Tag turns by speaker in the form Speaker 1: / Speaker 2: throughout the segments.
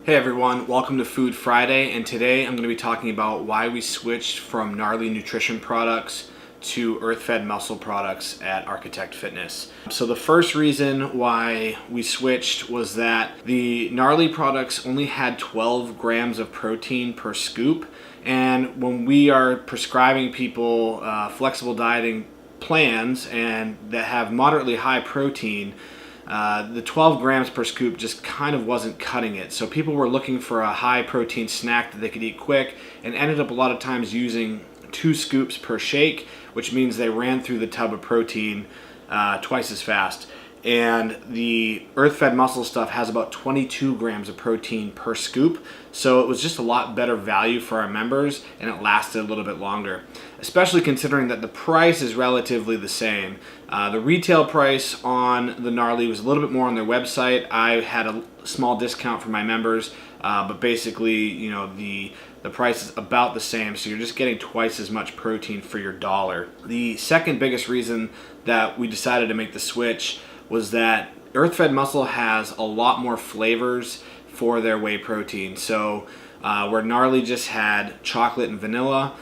Speaker 1: Hey everyone, welcome to Food Friday, and today I'm going to be talking about why we switched from Gnarly Nutrition products to earth-fed muscle products at Architect Fitness. So the first reason why we switched was that the Gnarly products only had 12 grams of protein per scoop, and when we are prescribing people flexible dieting plans and that have moderately high protein, the 12 grams per scoop just kind of wasn't cutting it. So people were looking for a high protein snack that they could eat quick and ended up a lot of times using 2 scoops per shake, which means they ran through the tub of protein twice as fast. And the earth-fed muscle stuff has about 22 grams of protein per scoop, so it was just a lot better value for our members, and it lasted a little bit longer, especially considering that the price is relatively the same. The retail price on the Gnarly was a little bit more on their website. I had a small discount for my members, but basically, you know, the price is about the same, so you're just getting twice as much protein for your dollar. The second biggest reason that we decided to make the switch was that earth-fed muscle has a lot more flavors for their whey protein. So where Gnarly just had chocolate and vanilla,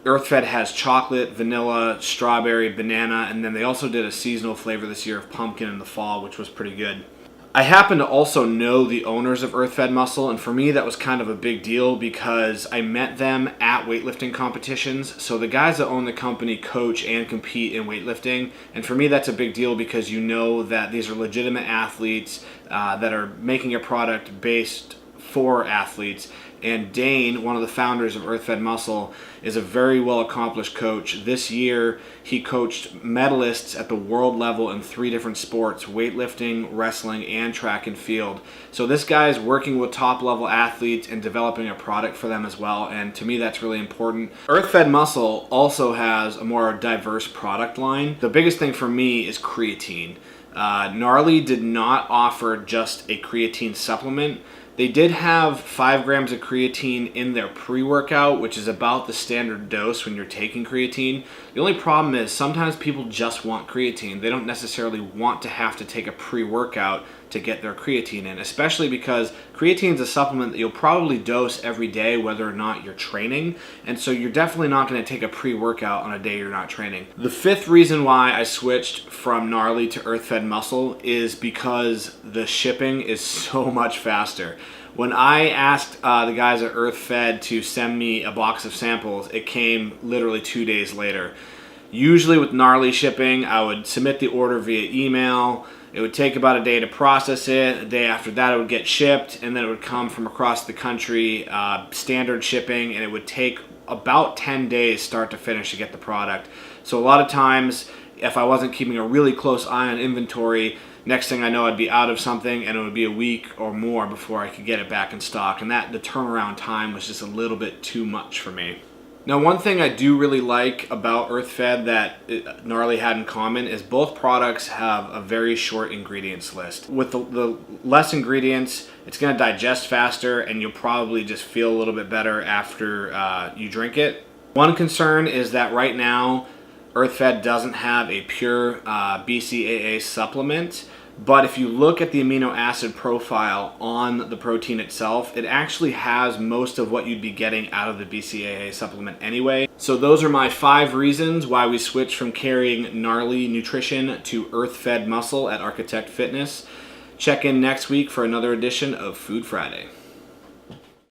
Speaker 1: earth-fed has chocolate, vanilla, strawberry, banana, and then they also did a seasonal flavor this year of pumpkin in the fall, which was pretty good. I happen to also know the owners of earth-fed muscle, and for me that was kind of a big deal because I met them at weightlifting competitions. So the guys that own the company coach and compete in weightlifting, and for me that's a big deal because you know that these are legitimate athletes that are making a product based for athletes. And Dane, one of the founders of earth-fed muscle, is a very well accomplished coach. This year he coached medalists at the world level in 3 different sports: weightlifting, wrestling, and track and field. So this guy is working with top level athletes and developing a product for them as well, and to me that's really important. Earth-fed muscle also has a more diverse product line. The biggest thing for me is creatine. Gnarly did not offer just a creatine supplement. They did have 5 grams of creatine in their pre-workout, which is about the standard dose when you're taking creatine. The only problem is sometimes people just want creatine. They don't necessarily want to have to take a pre-workout to get their creatine in, especially because creatine is a supplement that you'll probably dose every day whether or not you're training, and so you're definitely not going to take a pre-workout on a day you're not training. The 5th reason why I switched from Gnarly to earth-fed muscle is because the shipping is so much faster. When I asked the guys at earth-fed to send me a box of samples, it came literally 2 days later. Usually with Gnarly shipping, I would submit the order via email. It would take about a day to process it. A day after that it would get shipped, and then it would come from across the country, standard shipping, and it would take about 10 days start to finish to get the product. So a lot of times, if I wasn't keeping a really close eye on inventory, next thing I know I'd be out of something and it would be a week or more before I could get it back in stock, and the turnaround time was just a little bit too much for me. Now, one thing I do really like about earth-fed that Gnarly had in common is both products have a very short ingredients list. With the less ingredients, it's going to digest faster and you'll probably just feel a little bit better after you drink it. One concern is that right now earth-fed doesn't have a pure BCAA supplement, but if you look at the amino acid profile on the protein itself, it actually has most of what you'd be getting out of the BCAA supplement anyway. So those are my 5 reasons why we switched from carrying Gnarly Nutrition to earth-fed muscle at Architect Fitness. Check in next week for another edition of Food Friday.